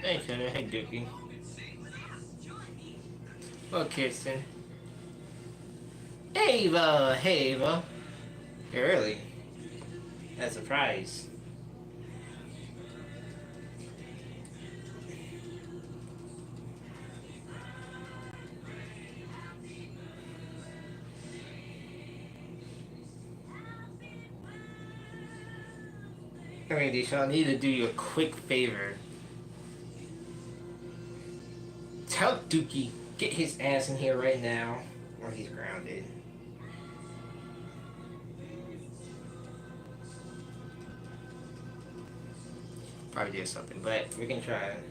Hey, Shannon. Hey, Dookie. Well, Kirsten. Hey, Eva. Hey, Eva. You're early. That's a surprise. Okay, Deshaun, I need to do you a quick favor. Tell Dookie, get his ass in here right now, or he's grounded. Probably do something, but we can try it.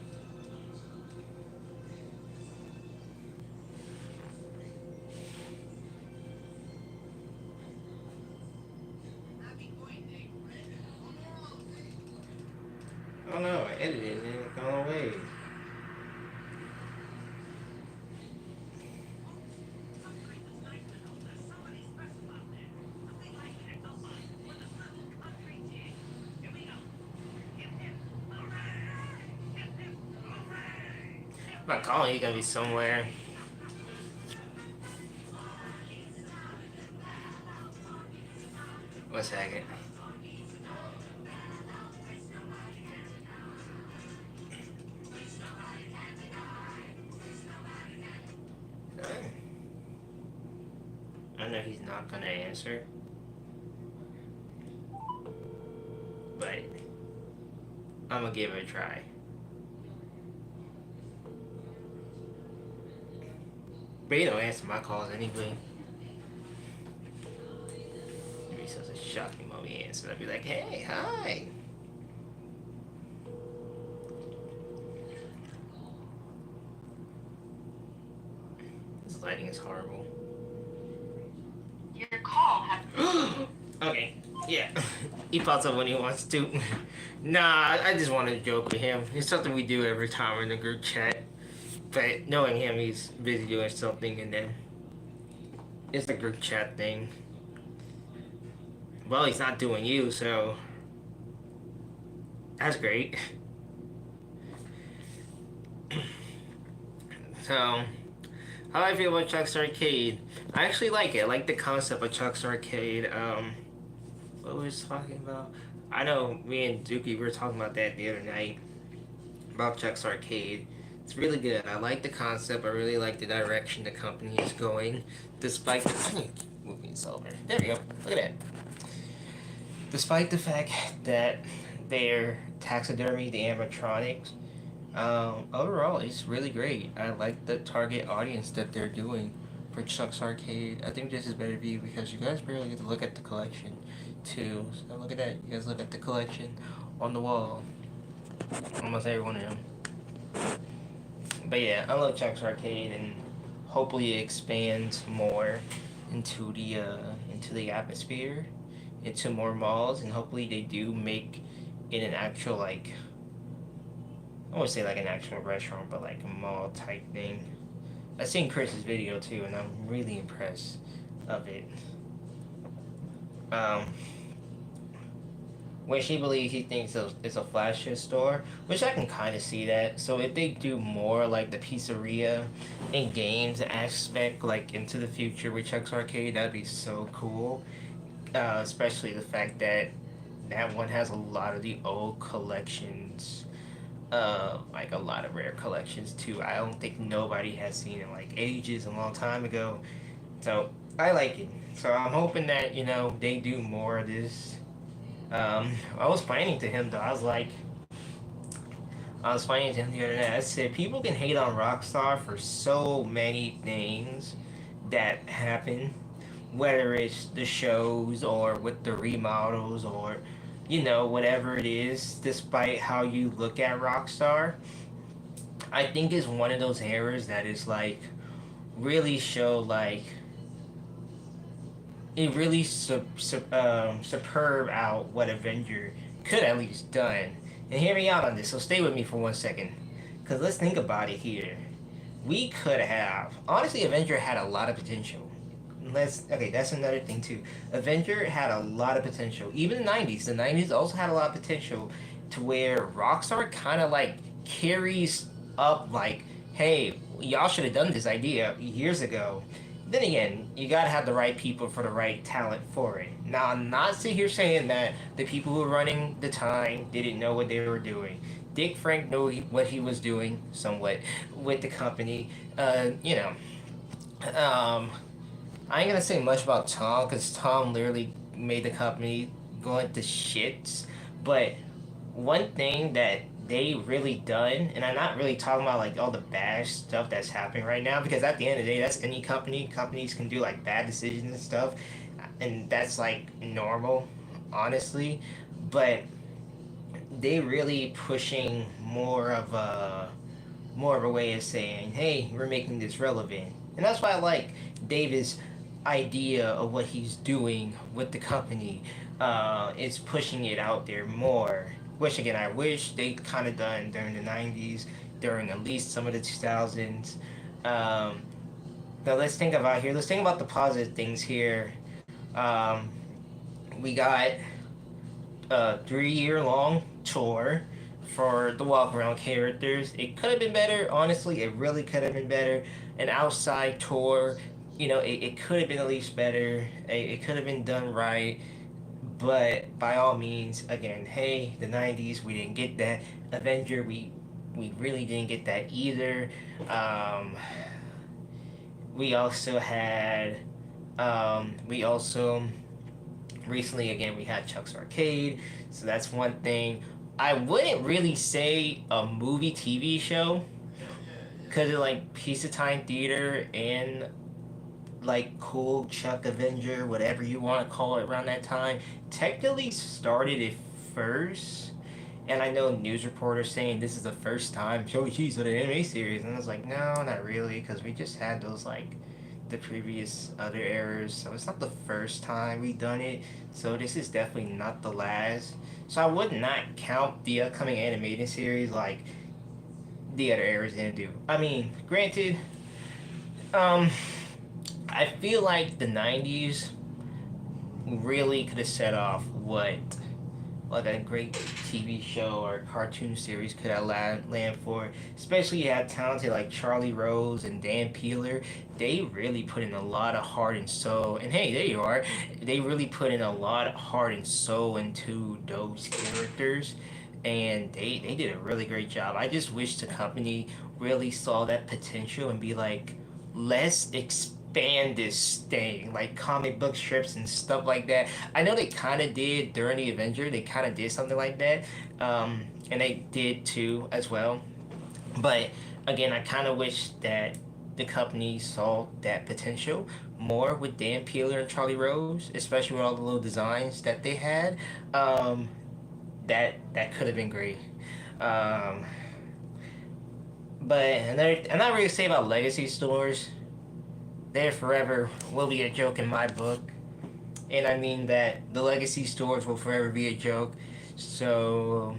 Oh no, I edited it and it's gone away. I'm not calling you, gonna be somewhere. One second. I know he's not gonna answer, but I'm gonna give it a try. But he don't answer my calls anyway. It'd be such a shocking moment he answered. I'd be like, hey, hi. This lighting is horrible. Your call has. Okay, yeah. He pops up when he wants to. Nah, I just want to joke with him. It's something we do every time we're in the group chat. But knowing him, he's busy doing something, and then it's a group chat thing. Well, he's not doing you, so that's great. So, how do I feel about Chuck's Arcade? I actually like it. I like the concept of Chuck's Arcade. What were we talking about? I know me and Dookie were talking about that the other night about Chuck's Arcade. It's really good. I like the concept. I really like the direction the company is going, despite moving this over. There we go. Look at that. Despite the fact that they're taxidermy, the animatronics, overall it's really great. I like the target audience that they're doing for Chuck's Arcade. I think this is better view because you guys barely get to look at the collection too. So look at that. You guys look at the collection on the wall. Almost every one of them. But yeah, I love Chuck's Arcade, and hopefully it expands more into the atmosphere, into more malls, and hopefully they do make it an actual, like, I won't say like an actual restaurant, but like a mall type thing. I seen Chris's video too, and I'm really impressed of it. Um, which he believes he thinks it's a flagship store, which I can kind of see that. So if they do more like the pizzeria and games aspect, like into the future with Chuck's Arcade, that'd be so cool. Especially the fact that that one has a lot of the old collections, like a lot of rare collections too. I don't think nobody has seen it like ages, a long time ago. So I like it. So I'm hoping that they do more of this. I was planning to him though. I was planning to him the other day. I said people can hate on Rockstar for so many things that happen, whether it's the shows or with the remodels or whatever it is. Despite how you look at Rockstar, I think it's one of those errors that is like really show like it really superb out what Avenger could at least done. And hear me out on this, so stay with me for 1 second. Because let's think about it here. We could have. Honestly, Avenger had a lot of potential. Okay, that's another thing too. Avenger had a lot of potential. Even the 90s. The 90s also had a lot of potential to where Rockstar kind of like carries up like, hey, y'all should have done this idea years ago. Then again, you gotta have the right people for the right talent for it. Now, I'm not sitting here saying that the people who were running the time didn't know what they were doing. Dick Frank knew what he was doing somewhat with the company. You know, um, I ain't gonna say much about Tom because Tom literally made the company go into shits. But one thing that they really done, and I'm not really talking about like all the bad stuff that's happening right now, because at the end of the day, that's any company. Companies can do like bad decisions and stuff, and that's like normal, honestly. But they really pushing more of a way of saying, hey, we're making this relevant. And that's why I like David's idea of what he's doing with the company. It's pushing it out there more. Which again, I wish they kind of done during the 90s, during at least some of the 2000s. Um, now let's think about here. Let's think about the positive things here. Um, we got a 3 year long tour for the walk around characters. It could have been better, honestly. It really could have been better. An outside tour, it could have been at least better. It could have been done right. But by all means, again, hey, the 90s, we didn't get that. Avenger, we really didn't get that either. Um, we also had, we also recently again we had Chuck's Arcade, so that's one thing. I wouldn't really say a movie TV show because of like Piece of Time Theater and like Cool Chuck Avenger, whatever you want to call it, around that time technically started it first. And I know news reporters saying this is the first time Joey Cheese with an anime series, and I was like, no, not really, because we just had those like the previous other errors, so it's not the first time we done it. So this is definitely not the last. So I would not count the upcoming animated series like the other errors didn't do. I mean, granted, um, I feel like the '90s really could have set off what like a great TV show or cartoon series could have land for. Especially you have talented like Charlie Rose and Dan Peeler. They really put in a lot of heart and soul. And hey, there you are. They really put in a lot of heart and soul into those characters. And they did a really great job. I just wish the company really saw that potential and be like, let's expand this thing, like comic book strips and stuff like that. I know they kind of did during the Avenger. They kind of did something like that, and they did too as well. But again, I kind of wish that the company saw that potential more with Dan Peeler and Charlie Rose, especially with all the little designs that they had. Um, that could have been great. Um, but another, I'm not really say about legacy stores. There forever will be a joke in my book. And I mean that the legacy stores will forever be a joke. So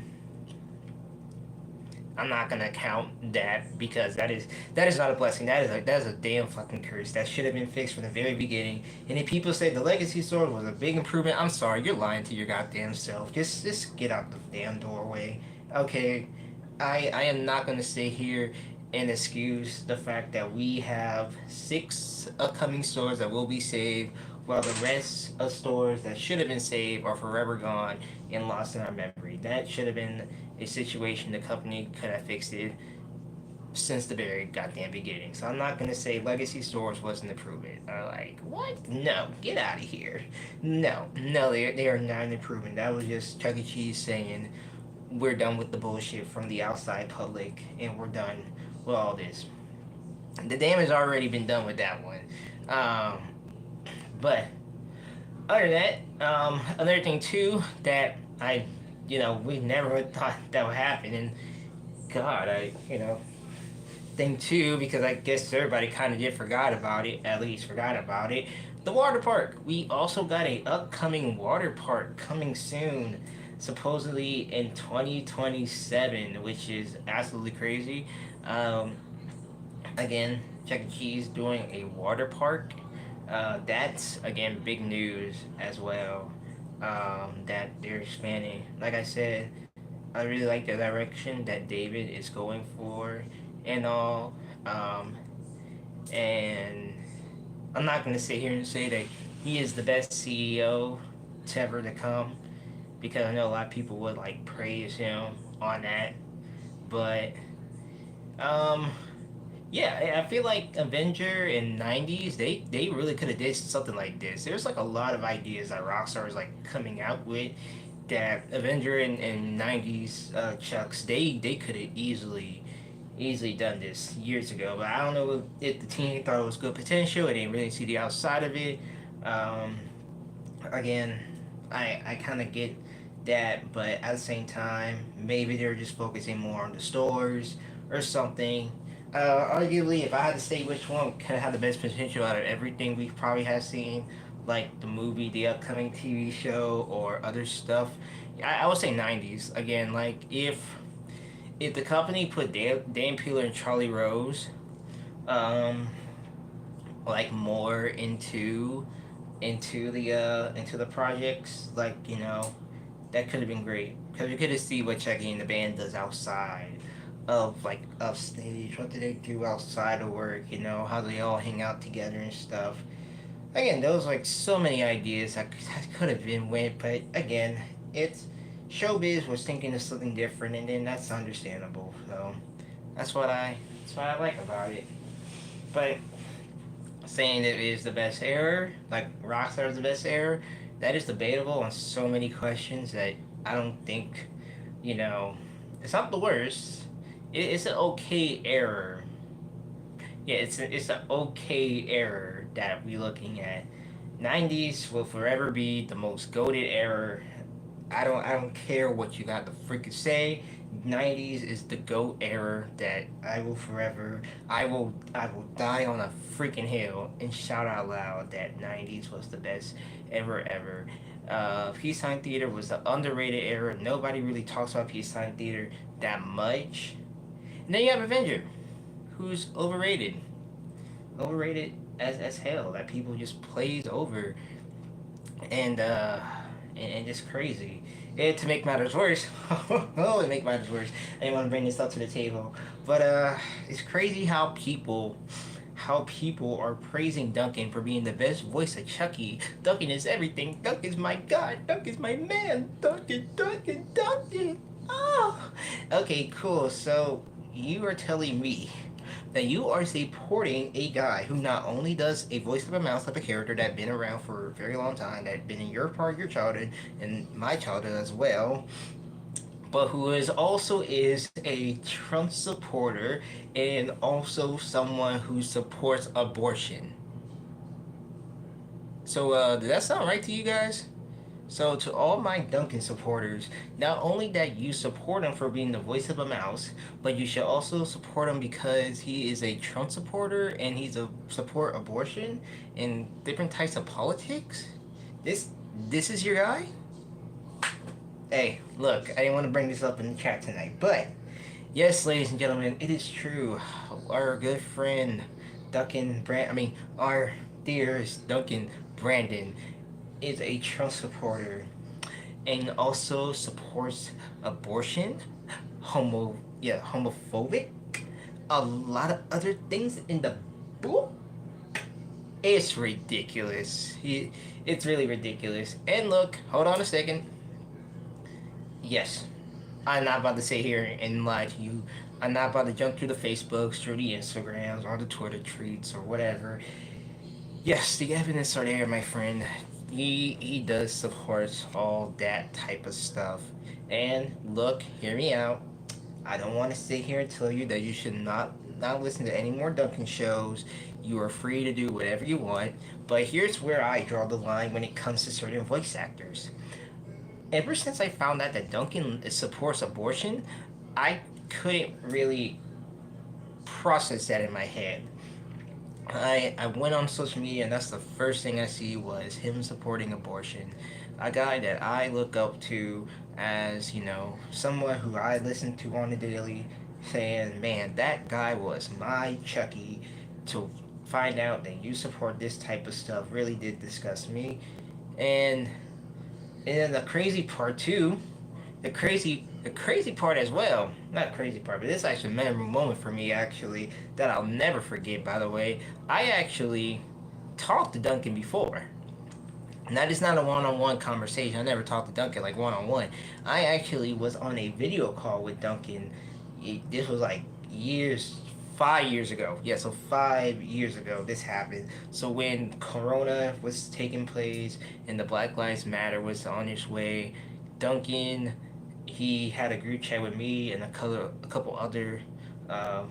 I'm not gonna count that because that is not a blessing. That is a damn fucking curse. That should have been fixed from the very beginning. And if people say the legacy store was a big improvement, I'm sorry, you're lying to your goddamn self. Just get out the damn doorway. Okay. I am not gonna stay here and excuse the fact that we have 6 upcoming stores that will be saved, while the rest of stores that should have been saved are forever gone and lost in our memory. That should have been a situation the company could have fixed it since the very goddamn beginning. So I'm not gonna say legacy stores wasn't improvement. Like what? No, get out of here. No, they are not an improvement. That was just Chuck E. Cheese saying we're done with the bullshit from the outside public and we're done with all this. The damage has already been done with that one. Um, but other than that, another thing too that we never thought that would happen, and God, thing too, because I guess everybody kind of did forgot about it, at least forgot about it. The water park. We also got a upcoming water park coming soon, supposedly in 2027, which is absolutely crazy. Um, Again, Chuck E. Cheese doing a water park. That's again big news as well. That they're expanding. Like I said, I really like the direction that David is going for, and all. Um, and I'm not gonna sit here and say that he is the best CEO to ever to come, because I know a lot of people would like praise him on that. But um, yeah, I feel like Avenger in '90s they really could have did something like this. There's like a lot of ideas that Rockstar is like coming out with that Avenger in '90s Chucks they could have easily done this years ago. But I don't know if the team thought it was good potential. They didn't really see the outside of it. Um, Again, I kind of get that, but at the same time, maybe they're just focusing more on the stores or something. Arguably, if I had to say which one kind of had the best potential out of everything we probably have seen, like the movie, the upcoming TV show, or other stuff, I would say '90s. Again, like if the company put Dan Peeler and Charlie Rose, um, like more into the projects, like that could have been great because we could have see what Chucky and the band does outside of like of stage. What do they do outside of work? How they all hang out together and stuff. Again, those like so many ideas that could have been went, but again, it's showbiz was thinking of something different, and then that's understandable. So that's what I like about it. But saying it is the best era, like Rockstar is the best era, that is debatable on so many questions that I don't think, you know, it's not the worst. It's an okay error. Yeah, it's an okay error that we looking at. '90s will forever be the most goated era. I don't care what you got to freaking say. '90s is the GOAT era that I will forever I will die on a freaking hill and shout out loud that '90s was the best ever. Peacetime Theater was the underrated era. Nobody really talks about Peacetime Theater that much. And then you have Avenger, who's overrated as hell. That people just plays over and just crazy. And to make matters worse, oh, to make matters worse, I didn't want to bring this up to the table, but it's crazy how people are praising Duncan for being the best voice of Chucky. Duncan is everything. Duncan's my god. Duncan's my man. Duncan. Oh, okay, cool. So you are telling me that you are supporting a guy who not only does a voice of a mouse type of character that been around for a very long time, that been in your part of your childhood and my childhood as well, but who is a Trump supporter and also someone who supports abortion. So, does that sound right to you guys? So, to all my Duncan supporters, not only that you support him for being the voice of a mouse, but you should also support him because he is a Trump supporter and he's a support abortion and different types of politics. This this is your guy. Hey, look, I didn't want to bring this up in the chat tonight, but yes, ladies and gentlemen, it is true. Our good friend our dearest Duncan Brandon is a Trump supporter and also supports abortion, homophobic, a lot of other things in the book. It's ridiculous. It's really ridiculous. And look, hold on a second. Yes, I'm not about to sit here and lie to you. I'm not about to jump through the Facebooks, through the Instagrams, or the Twitter tweets, or whatever. Yes, the evidence are there, my friend. He does support all that type of stuff. And look, hear me out. I don't want to sit here and tell you that you should not listen to any more Duncan shows. You are free to do whatever you want. But here's where I draw the line when it comes to certain voice actors. Ever since I found out that Duncan supports abortion, I couldn't really process that in my head. I went on social media and that's the first thing I see was him supporting abortion. A guy that I look up to as, someone who I listen to on the daily saying, man, that guy was my Chucky. To find out that you support this type of stuff really did disgust me. And then the crazy part too, the crazy The crazy part as well, not crazy part, but this is actually a memorable moment for me actually that I'll never forget. By the way, I actually talked to Duncan before. And that is not a one-on-one conversation. I never talked to Duncan like one-on-one. I actually was on a video call with Duncan. This was like years, 5 years ago. Yeah, so 5 years ago this happened. So when Corona was taking place and the Black Lives Matter was on its way, Duncan, he had a group chat with me and a couple other uh,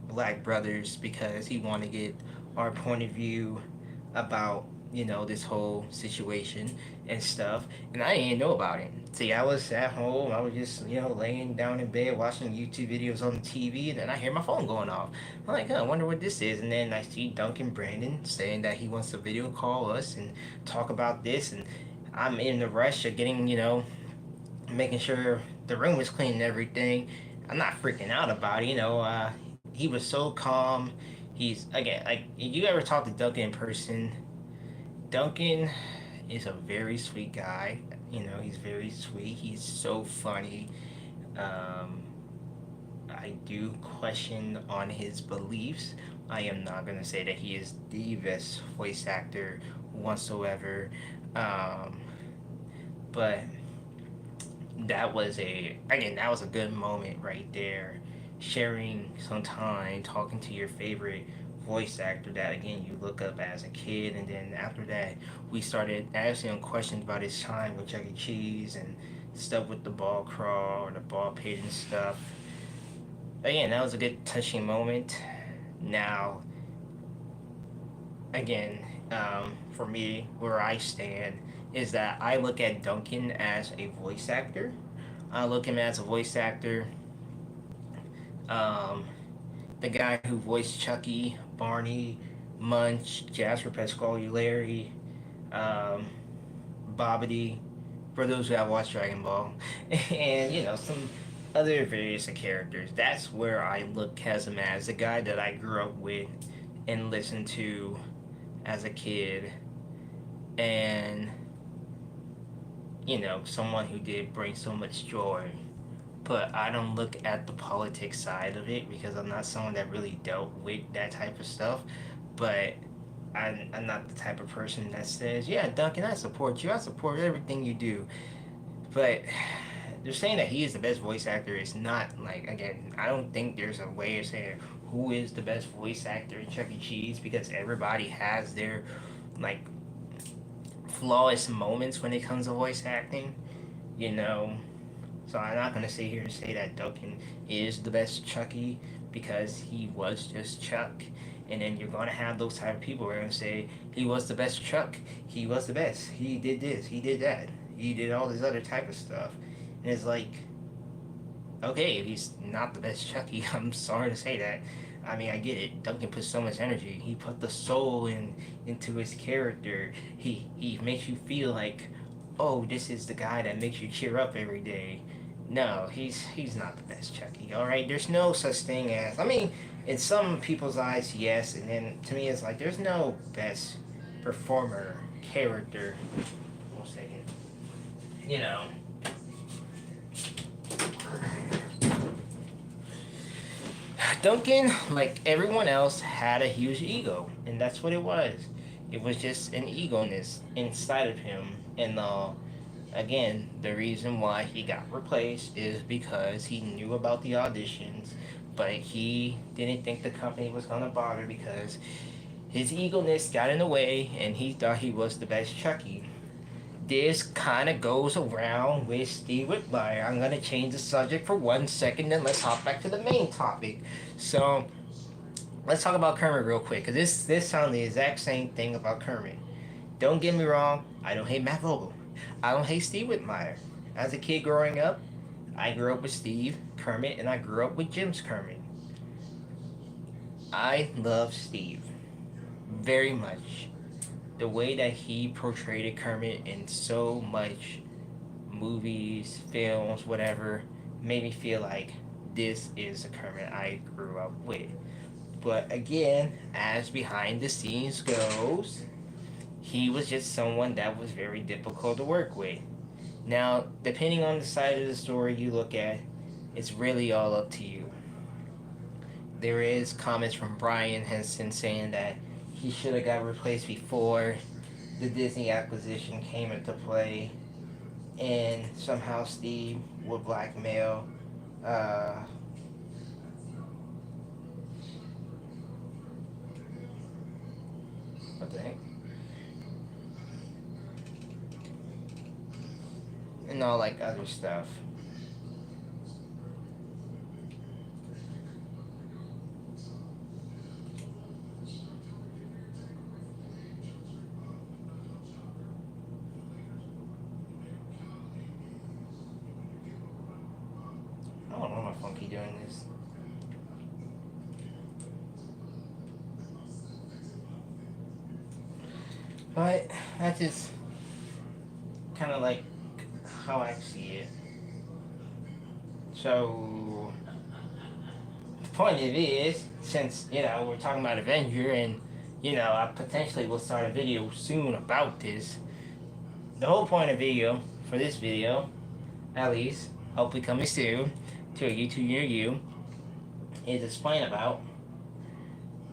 black brothers because he wanted to get our point of view about this whole situation and stuff, and I didn't know about it. See, I was at home, I was just laying down in bed watching YouTube videos on the TV, and then I hear my phone going off. I'm like, I wonder what this is, and then I see Duncan Brandon saying that he wants to video call us and talk about this, and I'm in the rush of getting making sure the room is clean and everything. I'm not freaking out about it. He was so calm. He's again like you ever talk to Duncan in person. Duncan is a very sweet guy. He's very sweet. He's so funny. Um, I do question on his beliefs. I am not gonna say that he is the best voice actor whatsoever. Um, but that was a good moment right there, sharing some time talking to your favorite voice actor that again you look up as a kid, and then after that we started asking him questions about his time with Chuck E. Cheese and stuff with the ball crawl or the ball pit and stuff. Again, that was a good touching moment. Now, again, for me, where I stand is that I look at Duncan as a voice actor. I look at him as a voice actor. Um, the guy who voiced Chucky, Barney, Munch, Jasper Pascal, Larry, um, Bobbity, for those who have watched Dragon Ball, and some other various characters. That's where I look as him as the guy that I grew up with and listened to as a kid, and someone who did bring so much joy. But I don't look at the politics side of it because I'm not someone that really dealt with that type of stuff. But I'm not the type of person that says, yeah, Duncan, I support you. I support everything you do. But they're saying that he is the best voice actor. It's not like, again, I don't think there's a way of saying who is the best voice actor in Chuck E. Cheese because everybody has their, like, flawless moments when it comes to voice acting, you know. So I'm not gonna sit here and say that Duncan is the best Chucky because he was just Chuck. And then you're gonna have those type of people who are gonna say he was the best Chuck. He was the best. He did this. He did that. He did all this other type of stuff. And it's like, okay, if he's not the best Chucky, I'm sorry to say that. I mean, I get it. Duncan put so much energy. He put the soul into his character. He makes you feel like, oh, this is the guy that makes you cheer up every day. No, he's not the best Chucky. All right, there's no such thing as. I mean, in some people's eyes, yes, and then to me, it's like there's no best performer character. 1 second. You know. Duncan, like everyone else, had a huge ego, and that's what it was. It was just an egoness inside of him, and again, the reason why he got replaced is because he knew about the auditions, but he didn't think the company was gonna bother because his egoness got in the way, and he thought he was the best Chucky. This kind of goes around with Steve Whitmire. I'm gonna change the subject for 1 second, then let's hop back to the main topic. So let's talk about Kermit real quick, because this sounds the exact same thing about Kermit. Don't get me wrong, I don't hate Matt Vogel. I don't hate Steve Whitmire. As a kid growing up, I grew up with Steve Kermit, and I grew up with Jim's Kermit. I love Steve very much. The way that he portrayed Kermit in so much movies, films, whatever, made me feel like this is the Kermit I grew up with. But again, as behind the scenes goes, he was just someone that was very difficult to work with. Now, depending on the side of the story you look at, it's really all up to you. There is comments from Brian Henson saying that he should have got replaced before the Disney acquisition came into play, and somehow Steve would blackmail what the heck? And all like other stuff. I don't know my funky doing this. But that's just kind of like how I see it. So the point of it is, since we're talking about Avenger, and I potentially will start a video soon about this. The whole point of video for this video, at least, hopefully coming soon to a YouTube near you, is explain about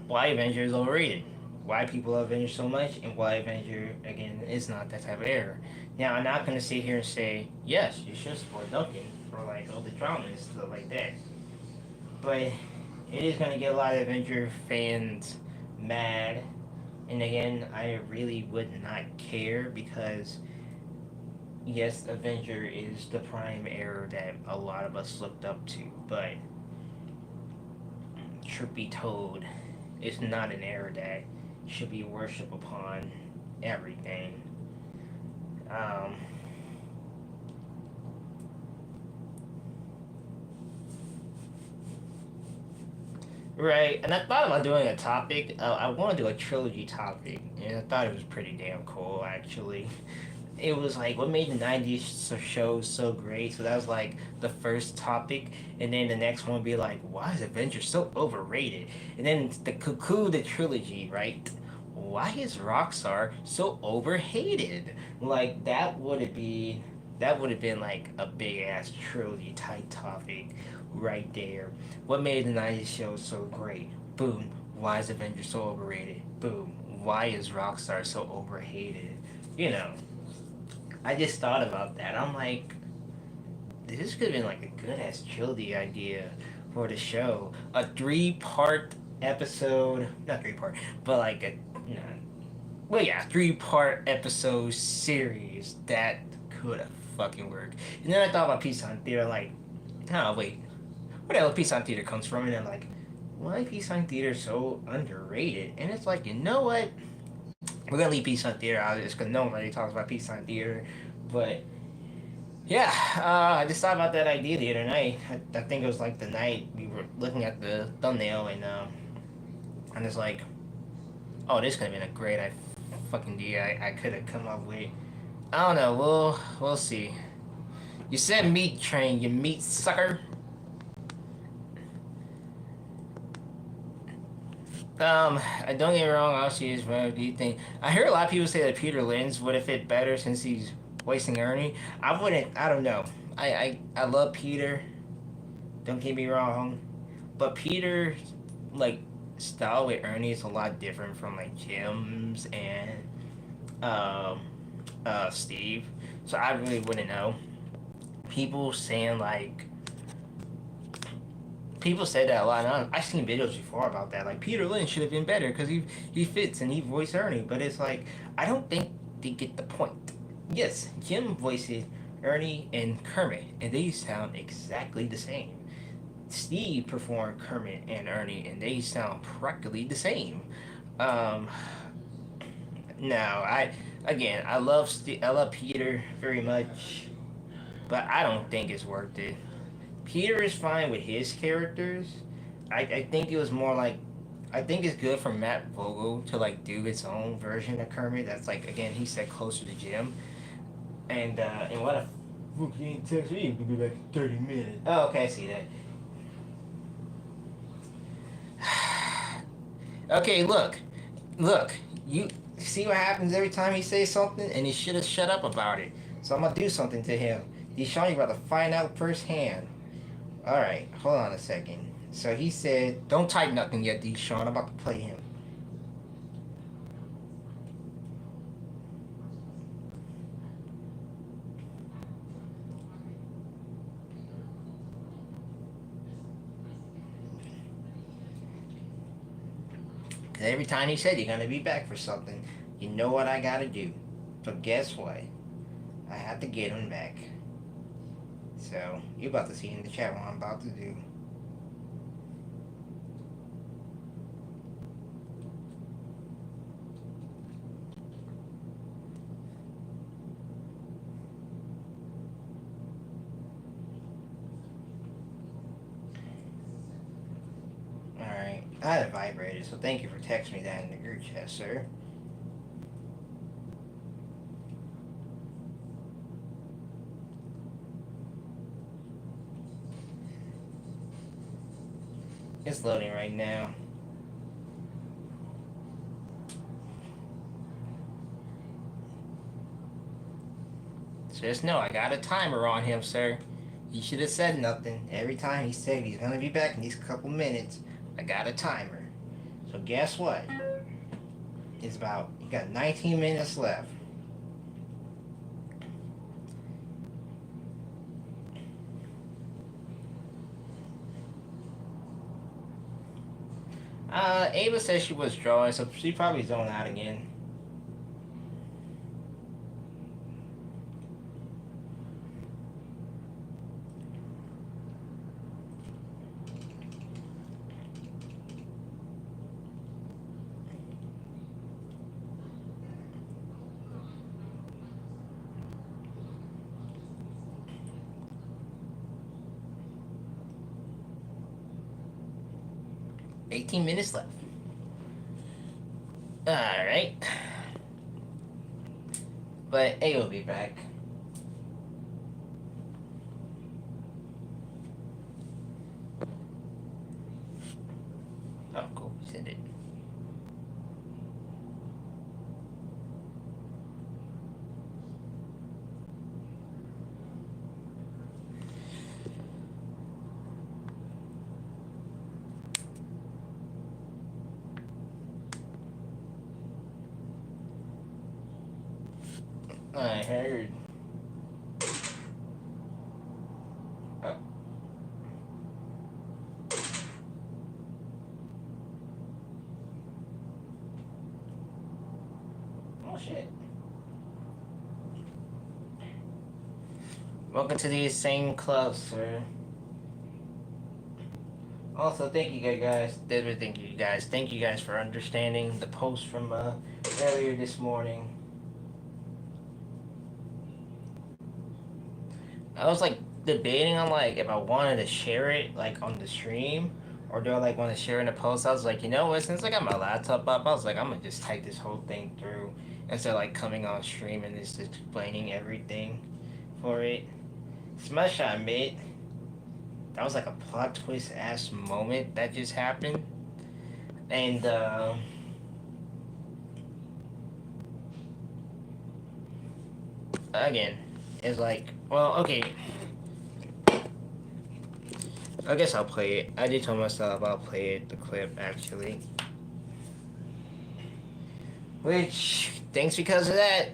why Avenger is overrated, why people love Avenger so much, and why Avenger, again, is not that type of error. Now, I'm not going to sit here and say, yes, you should support Duncan for, like, all the drama and stuff like that. But it is going to get a lot of Avenger fans mad. And again, I really would not care because, yes, Avenger is the prime error that a lot of us looked up to. But, truth be told, it's not an error that should be worshipped upon everything. Right, and I thought about doing a topic. I want to do a trilogy topic, and I thought it was pretty damn cool, actually. It was like what made the 90s shows so great. So that was like the first topic, and then the next one would be like, why is Avengers so overrated? And then the Cuckoo, the trilogy, right? Why is Rockstar so overhated? Like that would have been like a big ass trilogy type topic right there. What made the 90s shows so great? Boom. Why is Avengers so overrated? Boom. Why is Rockstar so overhated? You know. I just thought about that. I'm like, this could have been like a good ass trilogy idea for the show. A 3-part episode, not 3-part, but like a, you know, well, yeah, 3-part episode series that could have fucking worked. And then I thought about Peace on Theater, like, oh, wait, where the hell Peace on Theater comes from? And then, like, why Peace on Theater so underrated? And it's like, you know what? We're gonna leave Peace on Theater out of this because no one really talks about Peace on Theater. But yeah, I just thought about that idea the other night. I think it was like the night we were looking at the thumbnail, and it's like, oh, this could have been a great fucking idea I could have come up with. I don't know. We'll see. You said meat train, you meat sucker. Don't get me wrong, obviously is what do you think? I hear a lot of people say that Peter Linz would have fit better since he's voicing Ernie. I don't know. I love Peter. Don't get me wrong. But Peter, like, style with Ernie is a lot different from, like, Jim's and, Steve. So I really wouldn't know. People saying, like, people say that a lot. And I've seen videos before about that. Like Peter Lynn should have been better because he fits and he voiced Ernie. But it's like I don't think they get the point. Yes, Jim voices Ernie and Kermit, and they sound exactly the same. Steve performed Kermit and Ernie, and they sound practically the same. Um, Now I love Peter very much, but I don't think it's worth it. Peter is fine with his characters. I think it was more like I think it's good for Matt Vogel to like do his own version of Kermit. That's like again he said closer to Jim. And what a you ain't text me. It could be like 30 minutes. Oh, okay, I see that. Okay, look. You see what happens every time he says something, and he should have shut up about it. So I'm gonna do something to him. Deshaun, you're about to find out firsthand. Alright, hold on a second. So he said, don't type nothing yet, Deshaun. I'm about to play him. Because every time he said you're gonna be back for something, you know what I gotta do. But guess what? I have to get him back. So you're about to see in the chat what I'm about to do. Alright, I had it vibrated, so thank you for texting me that in the group chat, sir. It's loading right now. Just know I got a timer on him, sir. He should have said nothing. Every time he said he's gonna be back in these couple minutes, I got a timer. So guess what? It's about, you got 19 minutes left. Ava says she was drawing, so she probably zoned out again. $18 minutes left. Alright. But A will be back. Oh, cool. Send it. I heard. Oh. Oh shit. Welcome to the same club, sir. Also, thank you guys. Thank you guys for understanding the post from earlier this morning. I was like debating on like if I wanted to share it like on the stream or do I like want to share in the post. I was like, you know what? Since I got my laptop up, I was like, I'm gonna just type this whole thing through instead of like coming on stream and just explaining everything for it. Smash I admit, that was like a plot twist ass moment that just happened, and again, it's like, well, okay. I guess I'll play it. I did tell myself I'll play it, the clip, actually. Which, thanks because of that.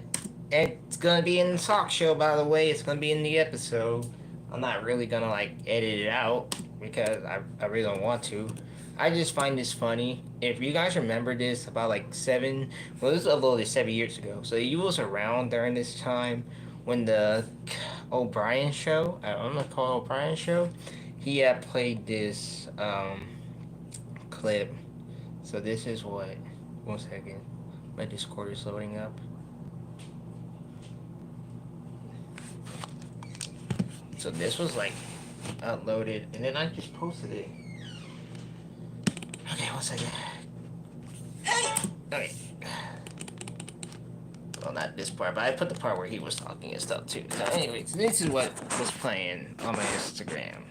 It's gonna be in the talk show, by the way. It's gonna be in the episode. I'm not really gonna, like, edit it out because I really don't want to. I just find this funny. If you guys remember this about, like, this was uploaded 7 years ago. So you was around during this time when the O'Brien show, I don't know, called O'Brien show, he had played this clip. So this is what, 1 second, my Discord is loading up. So this was like uploaded and then I just posted it. Okay, 1 second. Okay. Well, not this part, but I put the part where he was talking and stuff too. So anyways, this is what was playing on my Instagram.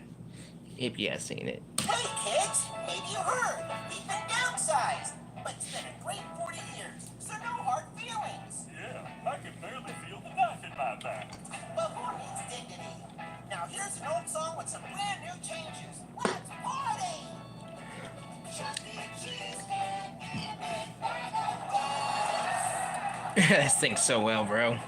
If you have seen it. Hey kids, maybe you heard. We've been downsized. But it's been a great 40 years, so no hard feelings. Yeah, I can barely feel the knife in my back. here's an old song with some brand new changes. Let's party! Chuck E. Cheese man, give me final Sing so well, bro.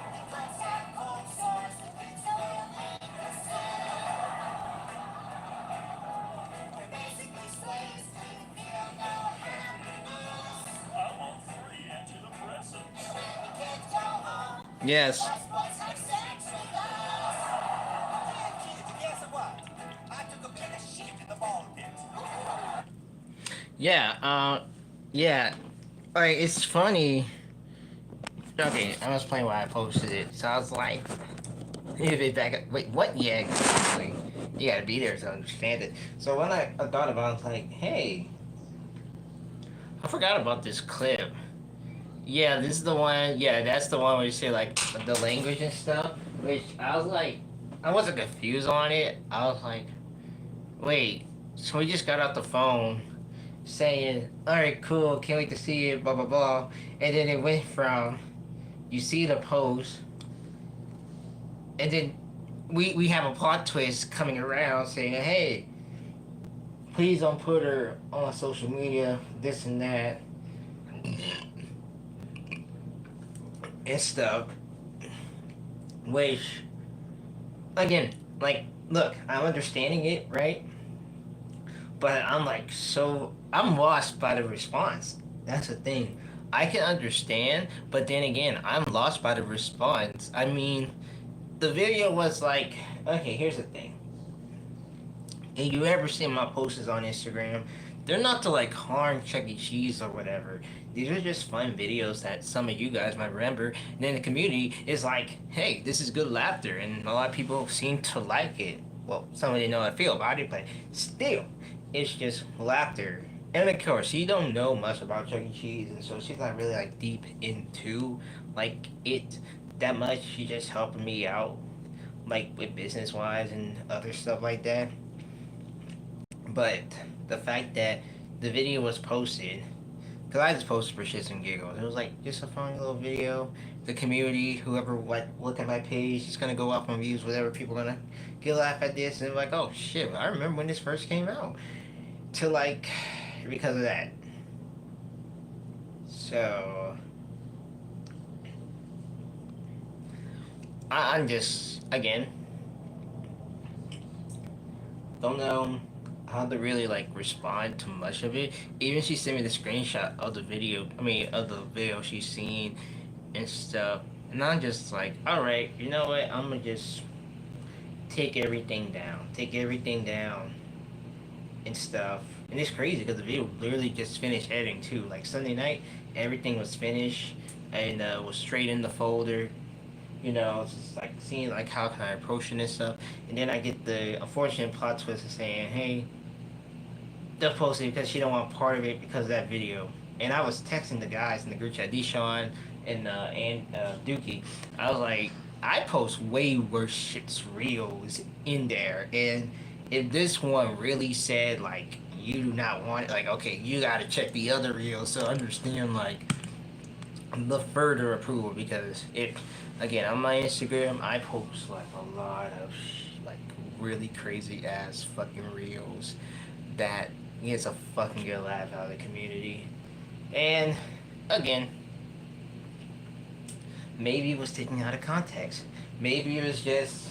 Yes. Yeah, yeah. Like, it's funny. Okay, I was playing while I posted it, so I was like, if it back up. Wait, what? Yeah, exactly. You gotta be there to understand it. So when I thought about it, I was like, hey, I forgot about this clip. Yeah, this is the one. Yeah, that's the one where you say like the language and stuff. Which I was like, I wasn't confused on it. I was like, wait. So we just got off the phone saying, "All right, cool, can't wait to see it," blah blah blah, and then it went from, you see the post, and then we have a plot twist coming around saying, "Hey, please don't put her on social media, this and that." And stuff, which, again, like, look, I'm understanding it, right? But I'm like, I'm lost by the response. That's the thing. I can understand, but then again, I'm lost by the response. I mean, the video was like, okay, here's the thing. If you ever see my posts on Instagram, they're not to like harm Chuck E. Cheese or whatever. These are just fun videos that some of you guys might remember. And then the community is like, hey, this is good laughter. And a lot of people seem to like it. Well, some of you know how I feel about it, but still, it's just laughter. And of course, she don't know much about Chuck E. Cheese, and so she's not really like deep into like it that much. She just helping me out, like with business wise and other stuff like that. But the fact that the video was posted, because I just posted for shits and giggles. It was like just a funny little video. The community, whoever look at my page, is gonna go up on views, whatever. People gonna get laugh at this and like, oh shit, I remember when this first came out. To like, because of that. So I'm just, again, don't know how to really like respond to much of it. Even she sent me the screenshot of the video. I mean, of the video she's seen and stuff. And I'm just like, all right, you know what? I'm gonna just take everything down. Take everything down and stuff. And it's crazy because the video literally just finished editing too. Like Sunday night, everything was finished and was straight in the folder. You know, it's just like seeing like how can I approach it and stuff. And then I get the unfortunate plot twist of saying, hey, they'll post it because she don't want part of it because of that video. And I was texting the guys in the group chat, Deshaun and Dookie. I was like, I post way worse shit's reels in there, and if this one really said like you do not want it, like okay, you gotta check the other reels to understand like the further approval, because it, again, on my Instagram I post like a lot of like really crazy ass fucking reels that gets a fucking good laugh out of the community. And again, maybe it was taken out of context. Maybe it was just,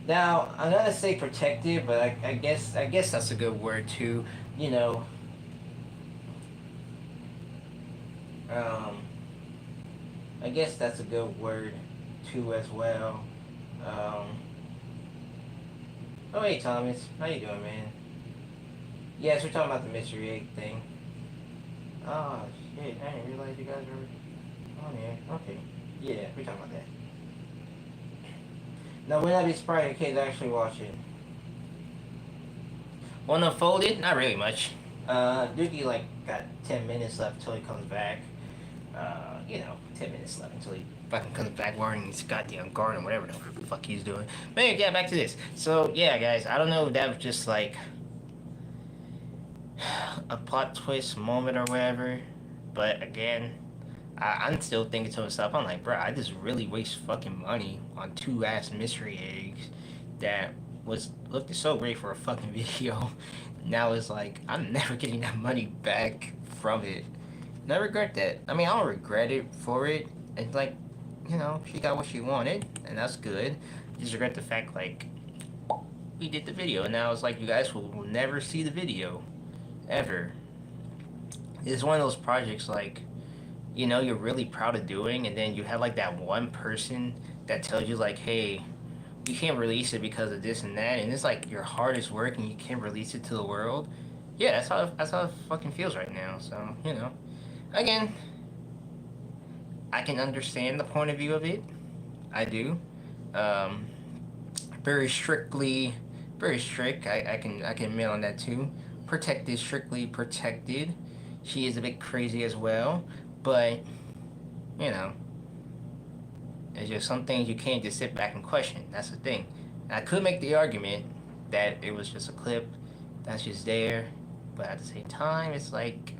now I'm gonna say protected, but I guess that's a good word too. You know, I guess that's a good word too as well. Um, oh hey Thomas, how you doing, man? Yes, we're talking about the mystery egg thing. Oh shit, I didn't realize you guys were on here. Okay, yeah, we're talking about that. Now, would I be surprised if kids actually watch it? One unfolded? Not really much. Dookie like got 10 minutes left until he comes back. 10 minutes left until he fucking comes back wearing his goddamn garden, whatever the fuck he's doing. But anyway, yeah, back to this. So yeah, guys, I don't know if that was just like a plot twist moment or whatever, but again, I'm still thinking to myself, I'm like, bro, I just really waste fucking money on two ass mystery eggs that looked so great for a fucking video. Now it's like I'm never getting that money back from it. And I regret that. I mean, I don't regret it for it. It's like, you know, she got what she wanted, and that's good. Just regret the fact, like, we did the video, and now it's like you guys will never see the video. Ever. It's one of those projects, like, you know, you're really proud of doing, and then you have, like, that one person that tells you, like, hey, you can't release it because of this and that, and it's like your hardest work and you can't release it to the world. Yeah, that's how it fucking feels right now. So, you know, again, I can understand the point of view of it. I do. Very strict. I can admit on that too. Protected, strictly protected. She is a bit crazy as well, but you know, it's just some things you can't just sit back and question. That's the thing. And I could make the argument that it was just a clip that's just there, but at the same time, it's like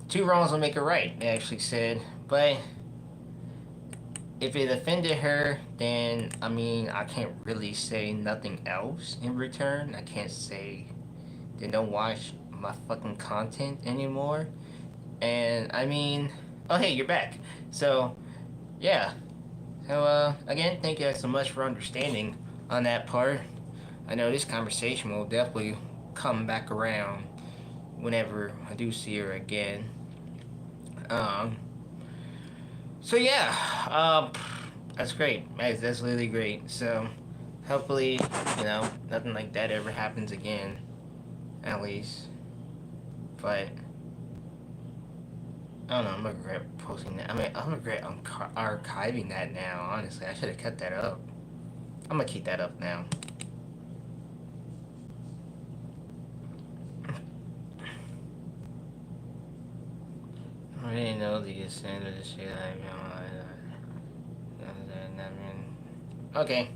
two wrongs will make a right, they actually said. But if it offended her, then I mean, I can't really say nothing else in return. I can't say they don't watch my fucking content anymore. And I mean, oh hey, you're back. So yeah. So again, thank you guys so much for understanding on that part. I know this conversation will definitely come back around whenever I do see her again. So yeah, that's great. That's really great. So hopefully, you know, nothing like that ever happens again, at least. But I don't know. I'm gonna regret posting that. I mean, I'm gonna regret archiving that now. Honestly, I should have cut that up. I'm gonna keep that up now. I didn't know the extent of the shit okay.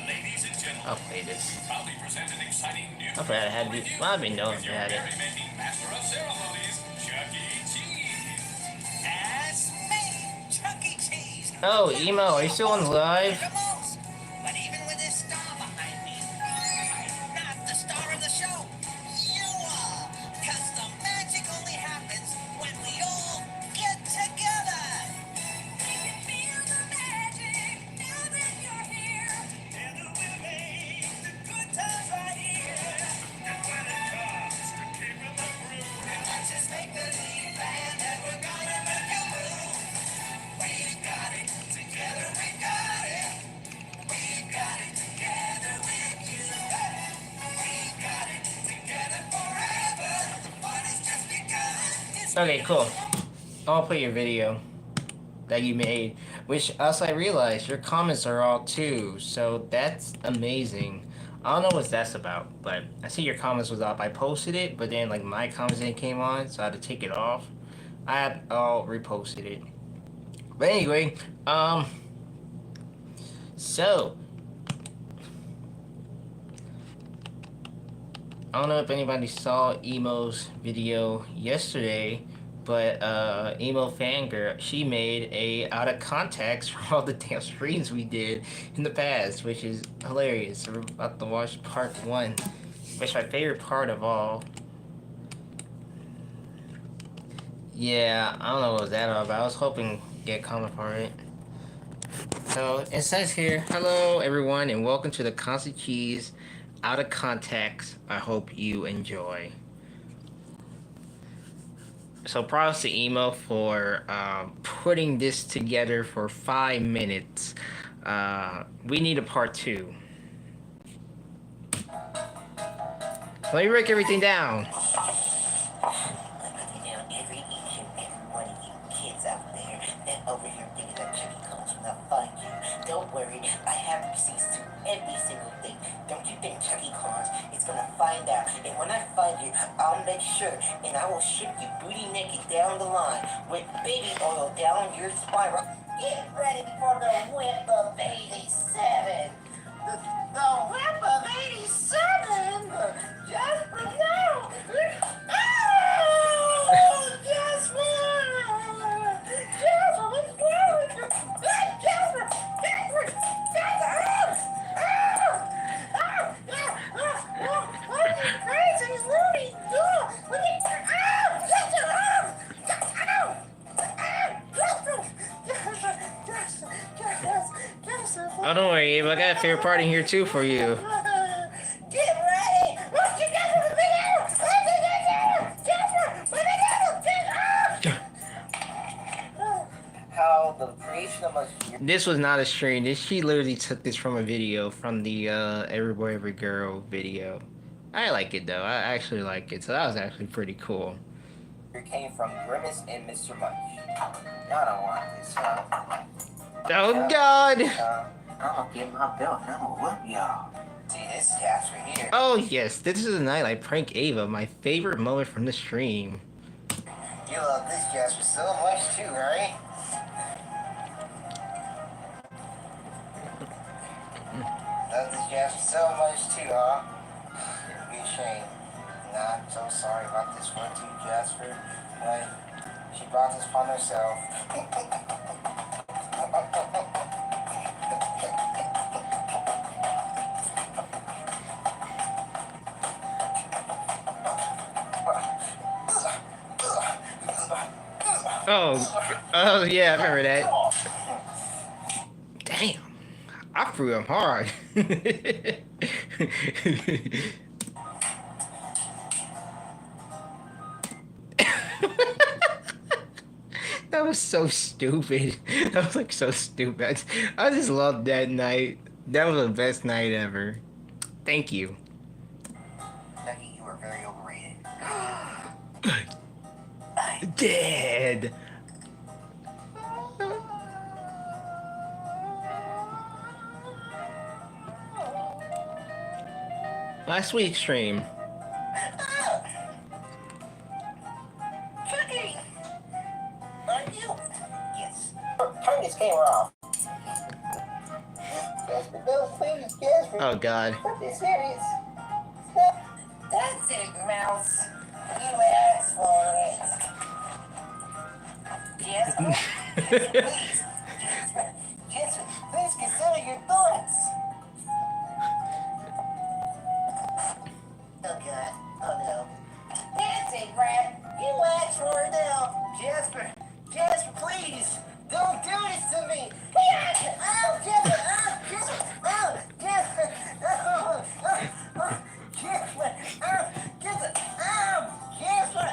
Ladies and gentlemen, I'll play this. proudly present an exciting new I forgot I had this. Well, I've been knowing I with your had it. merrymaking master of ceremonies, Chuck E. Cheese. That's me, Chuck E. Cheese. Oh, Emo, are you still on live? The most. But even with this star behind me, I'm not the star of the show. You are. 'Cause the magic only happens when we all get together. We can feel the magic now that you're here. Together we'll make the good times right here. And when it comes to keeping the groove, let's just make believe that we're gonna make you move. We got it together, we got it. We got it together with you. We got it together forever. But it's just because. Okay, cool. I'll play your video that you made, which also I realized your comments are all too, so that's amazing. I don't know what that's about, but I see your comments was up. I posted it, but then like my comments didn't came on, so I had to take it off. I'll reposted it. But anyway, so I don't know if anybody saw Emo's video yesterday, but Emo Fangirl, she made a out of context from all the damn streams we did in the past, which is hilarious. We're about to watch part 1, which is my favorite part of all. Yeah, I don't know what was that all about. I was hoping to get a comment for it. So it says here, hello everyone, and welcome to the Constant Cheese Out of Context. I hope you enjoy. So props to Emo for putting this together for 5 minutes. We need a part 2. Let me break everything down. Every each and every one of you kids out there that over here thinking that Chucky Combs will not find you. Don't worry, I have receipts to every single thing. Don't you think Chucky Combs is gonna find out? And when I find you, I'll make sure, and I will ship you booty naked down the line with baby oil down your spiral. Get ready for the whip of 87. The whip of 87. Just for you. Oh, just for I got a favorite part in here too for you. Get ready! What you got for the video? How the creation of a This was not a stream. She literally took this from a video from the Every Boy Every Girl video. I like it though. I actually like it. So that was actually pretty cool. came from Grimace and Mr. Munch. Y'all don't want this, huh? Oh God! I'm gonna give my belt and I'm gonna whip y'all. See this Casper here. Oh yes, this is the night I prank Ava. My favorite moment from the stream. You love this Casper so much too, right? Love this Jasper so much too, huh? It'd be a shame. Nah, I'm so sorry about this one too, Jasper. But she brought this upon herself. Oh yeah, I remember that. Damn, I threw him hard. That was so stupid. That was like so stupid. I just loved that night. That was the best night ever. Thank you. Becky, you are very overrated. Dead. Last week's stream. Chucky! Are you? Yes. Turn this camera off. Jasper, no, please, Jasper. Oh God. Don't be serious. That's it, Mouse. You asked for it. Jasper, please. Jasper, please consider your thoughts. Oh God. Oh no. That's it, Brad. You asked for it now. Jasper, please. Don't do this to me. Yeah. Oh, Jasper. Oh, Jasper. Oh, Jasper. Oh, Jasper. Oh, Jasper. Oh, Jasper.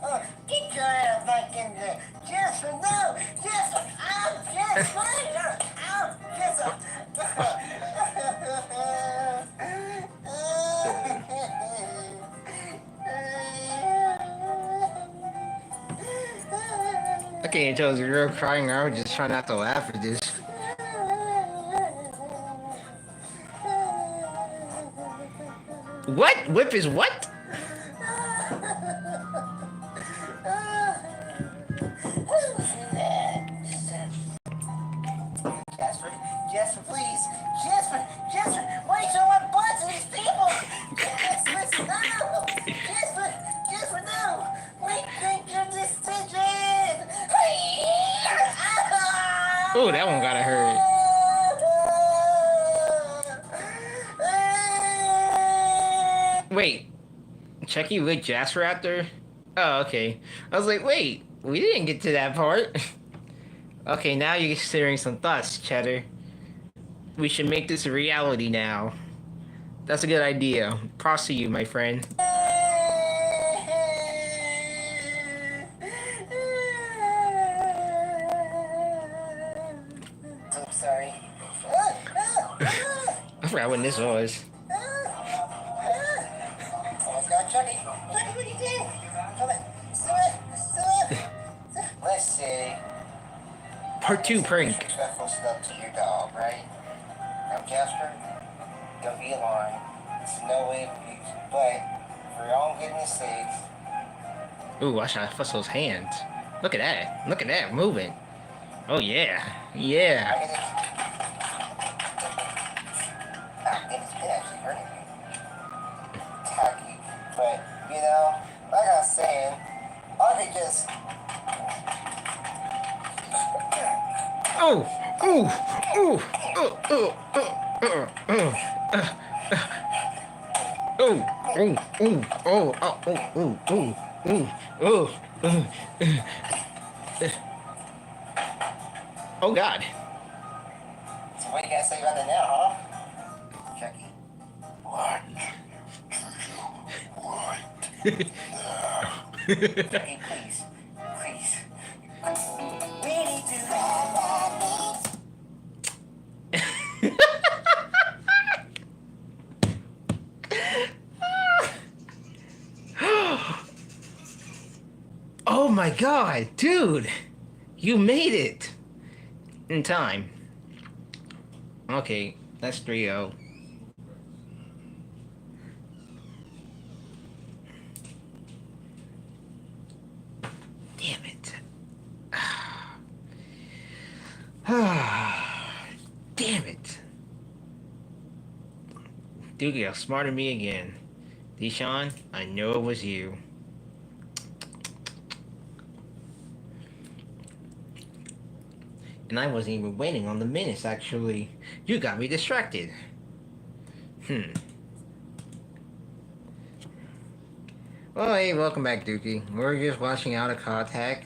Oh, get your ass back in there. Jasper, no. Jasper. Oh, Jasper. Oh, Jasper. I can't tell it's a girl crying. I was just trying not to laugh at this. What? Whip is what? Jasper, please. Jasper, why are you so unblunt to these people? Jasper, no. Jasper, no. Make your decision. Oh, that one gotta hurt. Wait, Chucky with Jasper after? Oh, okay. I was like, wait, we didn't get to that part. Okay, now you're considering some thoughts, Cheddar. We should make this a reality now. That's a good idea. Props to you, my friend. I'm sorry. I forgot when this was. Almost got Chucky. Chucky, what are you doing? Come on. Still. Let's see. Part 2 prank. Respectful stuff to your dog, right? Now, Jasper, don't be alarmed. It's no way of abuse, but for your own goodness sakes, Ooh, I should fuss those hands. Look at that. Look at that. Moving. Oh, yeah. Yeah. I can it's been actually hurting me. Tacky. But, you know, like I was saying, I could just... Oh! Ooh! Ooh! Oh! Oh God. So what you gotta say about that now, huh? Chucky. What do you want? Chucky, please. Please. We need to. Oh my god, dude! You made it! In time. Okay, that's 3-0. Damn it. Damn it. Doogie outsmarted me again. Deshaun, I know it was you. And I wasn't even waiting on the minutes, actually. You got me distracted. Well, hey, welcome back, Dookie. We're just watching Out of Contact.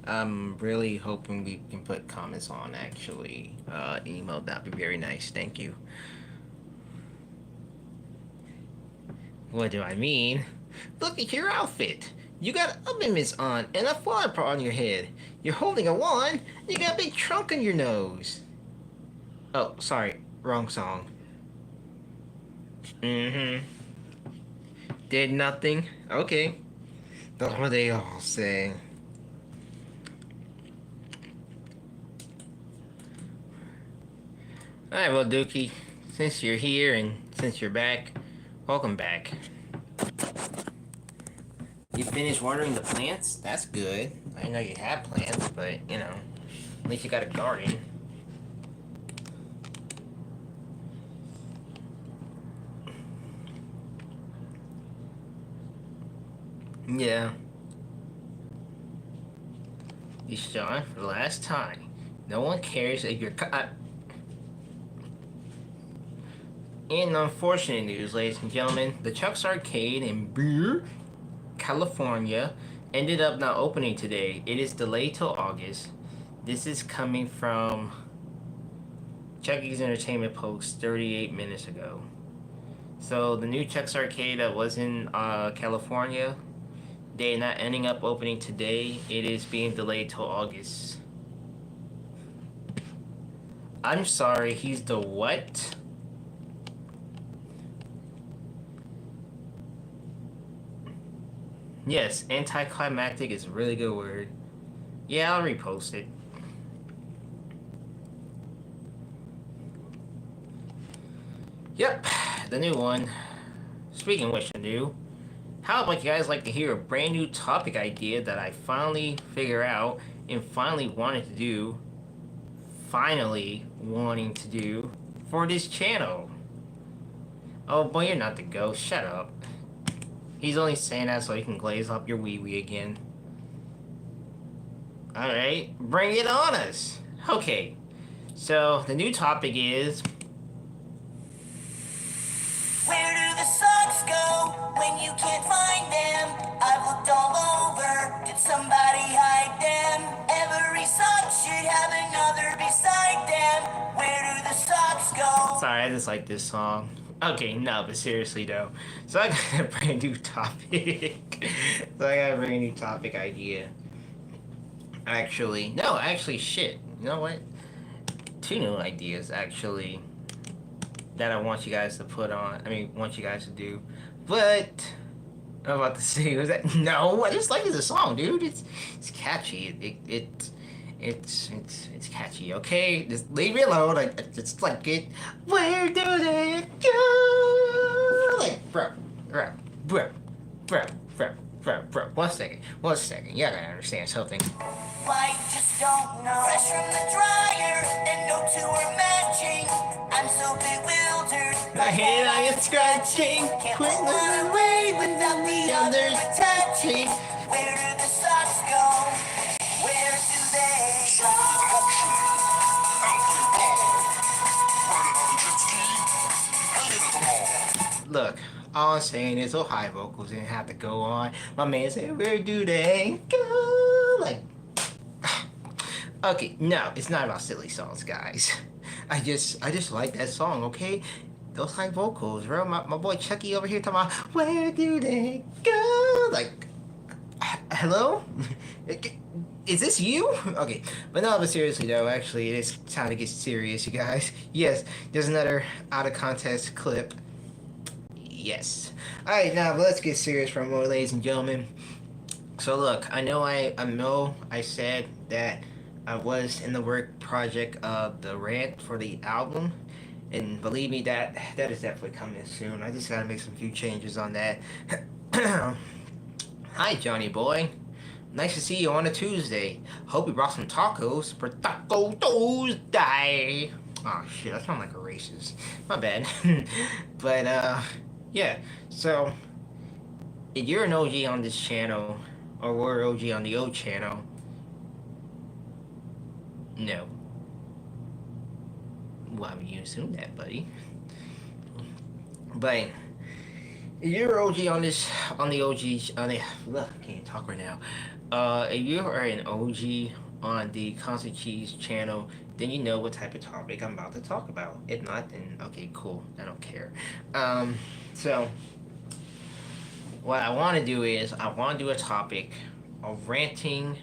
I'm really hoping we can put comments on, actually. Email, that'd be very nice. Thank you. What do I mean? Look at your outfit. You got oven mitts on and a flower pot on your head. You're holding a wand. And you got a big trunk on your nose. Oh, sorry. Wrong song. Did nothing? Okay. That's what they all say. Alright, well, Dookie, since you're here and since you're back, welcome back. You finished watering the plants? That's good. I know you have plants, but, you know, at least you got a garden. Yeah. Deshaun, for the last time, no one cares if you're in unfortunate news, ladies and gentlemen, the Chuck's Arcade in Burr, California, ended up not opening today. It is delayed till August. This is coming from Chucky's Entertainment Post 38 minutes ago. So the new Chuck's Arcade that was in California, they're not ending up opening today. It is being delayed till August. I'm sorry, he's the what? Yes, anticlimactic is a really good word. Yeah, I'll repost it. Yep, the new one. Speaking of which, the new. How about you guys like to hear a brand new topic idea that I finally figured out and finally wanted to do? Finally wanting to do for this channel. Oh boy, you're not the ghost. Shut up. He's only saying that so he can glaze up your wee-wee again. Alright, bring it on us. Okay, so the new topic is... Where do the socks go when you can't find them? I've looked all over. Did somebody hide them? Every sock should have another beside them. Where do the socks go? Sorry, I just like this song. Okay, no, but seriously though. So I got a brand new topic. Idea. Actually, shit. You know what? 2 new ideas, actually, that I want you guys to want you guys to do. But I'm about to say, was that? No, I just like the song, dude. It's catchy. It's catchy. Okay, just leave me alone. I just like it. Where do they go? Like, bro. 1 second. You gotta understand something. I just don't know. Fresh from the dryer, and no two are matching. I'm so bewildered. My head I am scratching. Can't Quit pull moving one away without the others attaching. Where do the socks go? Where do they go? Look, all I'm saying is those high vocals didn't have to go on. My man said, where do they go? Like, okay, no, it's not about silly songs, guys. I just like that song, okay? Those high vocals, bro. My boy Chucky over here talking about where do they go? Like, hello? Is this you? Okay, but no, but seriously though, actually, it is time to get serious, you guys. Yes, there's another out of context clip. Yes. All right, now let's get serious for a moment, ladies and gentlemen. So look, I know I said that I was in the work project of the rant for the album, and believe me, that is definitely coming soon. I just gotta make some few changes on that. Hi, Johnny boy. Nice to see you on a Tuesday. Hope you brought some tacos for Taco Tuesday. Oh shit, I sound like a racist. My bad. But yeah. So if you're an OG on this channel, or were OG on the old channel, no. Why would you assume that, buddy? But if you're OG on this, on the OG, on the, ugh, I can't talk right now. If you are an OG on the Constant Cheese channel, then you know what type of topic I'm about to talk about. If not, then okay, cool. I don't care. So what I want to do is I want to do a topic of ranting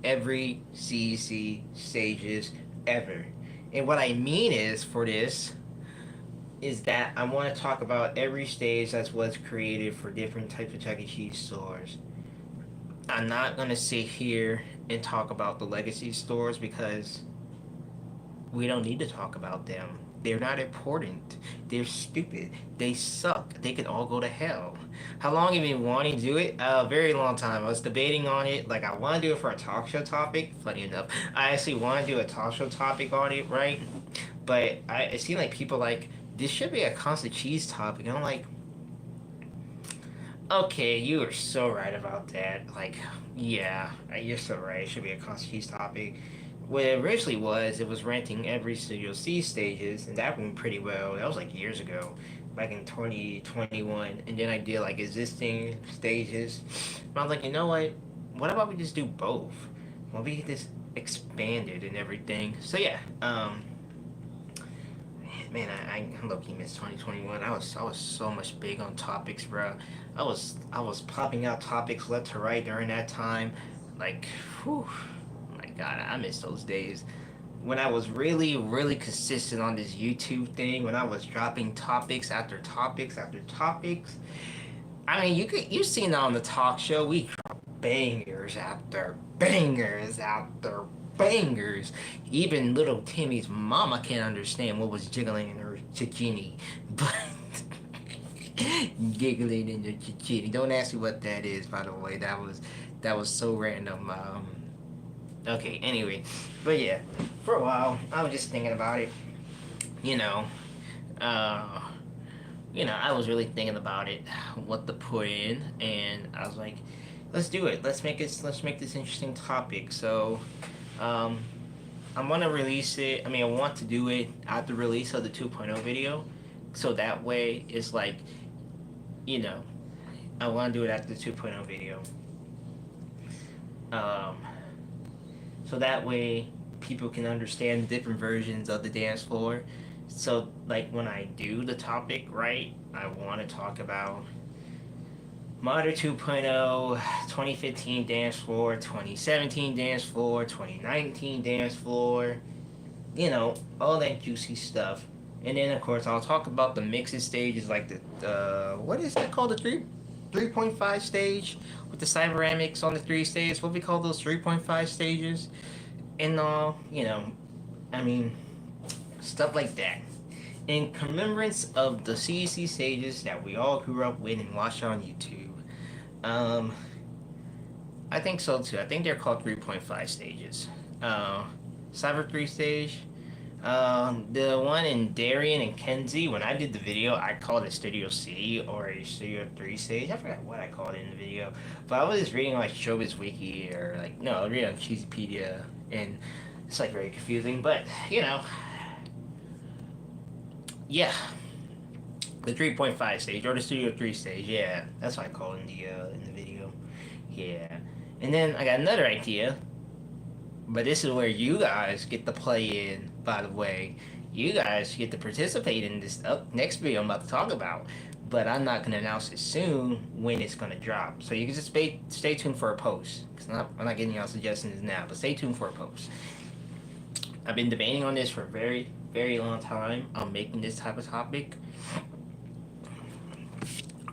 every CC stages ever. And what I mean is for this is that I want to talk about every stage that was created for different types of Chuck E. Cheese stores. I'm not going to sit here and talk about the legacy stores because we don't need to talk about them. They're not important. They're stupid. They suck. They can all go to hell. How long have you been wanting to do it? A very long time. I was debating on it. Like, I want to do it for a talk show topic. Funny enough, I actually want to do a talk show topic on it, right? But it seemed like people like, this should be a Constant Cheese topic. And I'm like, okay, you are so right about that. Like, yeah, you're so right. It should be a Constant Cheese topic. What it originally was, it was renting every Studio C stages, and that went pretty well. That was like years ago, back in 2021. And then I did like existing stages. But I was like, you know what? What about we just do both? Well, we get this expanded and everything. So yeah, man, I low-key miss 2021. I was so much big on topics, bro. I was popping out topics left to right during that time. Like, whew, my God, I miss those days. When I was really consistent on this YouTube thing, when I was dropping topics after topics after topics. I mean, you've seen that on the talk show. We drop bangers after bangers after bangers. Even little Timmy's mama can't understand what was jiggling in her zucchini, but giggling in the zucchini. Don't ask me what that is, by the way. That was so random. Okay, anyway, but yeah, for a while I was just thinking about it. You know, uh, I was really thinking about it, what to put in, and I was like, let's do it. Let's make this interesting topic. So, I'm gonna release it. I mean, I want to do it at the release of the 2.0 video, so that way it's like, you know, I want to do it after the 2.0 video. So that way people can understand the different versions of the dance floor. So, like, when I do the topic, right, I want to talk about Modern 2.0, 2015 dance floor, 2017 dance floor, 2019 dance floor, you know, all that juicy stuff. And then, of course, I'll talk about the mixes stages, like what is that called? The 3.5 stage with the Cyberamics on the 3 stage. What we call those 3.5 stages. And, you know, I mean, stuff like that. In commemorance of the CEC stages that we all grew up with and watched on YouTube. I think so too. I think they're called 3.5 stages. Cyber 3 stage. The one in Darien and Kenzie, when I did the video, I called it Studio C or a Studio 3 stage. I forgot what I called it in the video. But I was just reading like Showbiz Wiki or like, no, I was reading on Cheesepedia, and it's like very confusing, but you know. Yeah. The 3.5 stage or the Studio 3 stage, yeah. That's what I call it in the video. Yeah. And then I got another idea. But this is where you guys get to play in, by the way. you guys get to participate in this next video I'm about to talk about. But I'm not gonna announce it soon when it's gonna drop. So you can just stay tuned for a post. Cause I'm not getting y'all suggestions now, but stay tuned for a post. I've been debating on this for a very, very long time. I'm making this type of topic.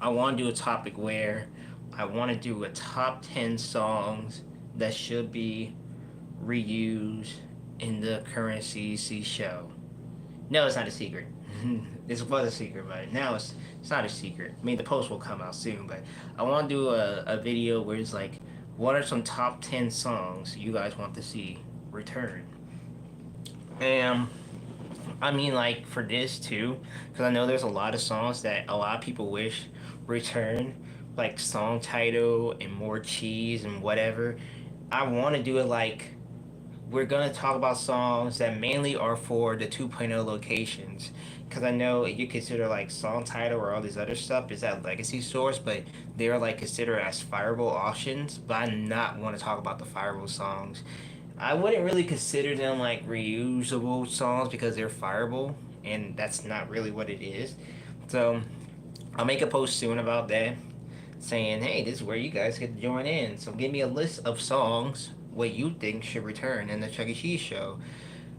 I want to do a topic where I want to do a top 10 songs that should be reused in the current CEC show. No, it's not a secret. This was a secret, but now it's not a secret. I mean, the post will come out soon, but I want to do a video where it's like, what are some top 10 songs you guys want to see return? And I mean, like, for this too, because I know there's a lot of songs that a lot of people wish return, like song title and more cheese and whatever. I want to do it like, we're going to talk about songs that mainly are for the 2.0 locations. Because I know you consider like song title or all this other stuff is that legacy source, but they're like considered as fireable options. But I not want to talk about the fireable songs. I wouldn't really consider them like reusable songs because they're fireable, and that's not really what it is. So I'll make a post soon about that, saying, hey, this is where you guys get to join in. So give me a list of songs what you think should return in the Chuck E. Cheese show.